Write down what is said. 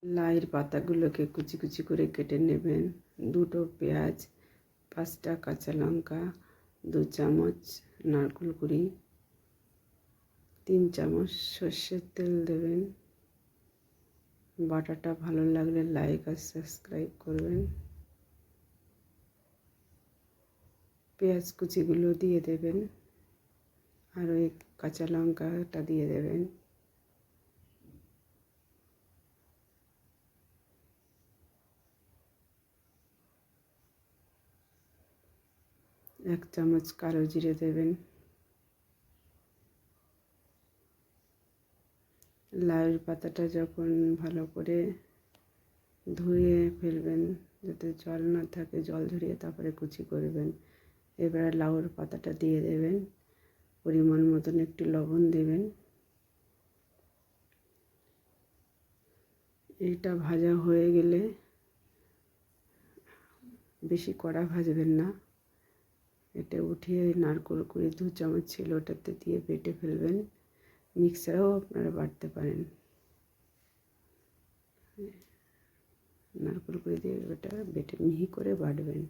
লাইয়ের পাতাগুলোকে কুচি কুচি করে কেটে নেবেন। 2টো পেঁয়াজ, 5টা কাঁচা লঙ্কা, 2 চামচ নারকেল কুড়ি, 3 চামচ সর্ষের তেল দেবেন। বাটাটা ভালো লাগলে লাইক আর সাবস্ক্রাইব করবেন। পেঁয়াজ কুচিগুলো দিয়ে দেবেন আর ওই কাঁচা লঙ্কাটা দিয়ে দেবেন। এক চামচ কালো জিরে দেবেন। লাউয়ের পাতাটা যখন ভালো করে ধুয়ে ফেলবেন, যাতে জল না থাকে, জল ঝরিয়ে তারপরে কুচি করবেন। এবারে লাউয়ের পাতাটা দিয়ে দেবেন। পরিমাণ মতন একটু লবণ দেবেন। এটা ভাজা হয়ে গেলে, বেশি কড়া ভাজবেন না, এটা উঠিয়ে নারকেল কুড়ি 2 চামচ ছিল ওটাতে দিয়ে বেটে ফেলবেন। মিক্সারেও আপনারা বাটতে পারেন। নারকেল কুড়ি দিয়ে ওটা বেটে মিহি করে বাটবেন।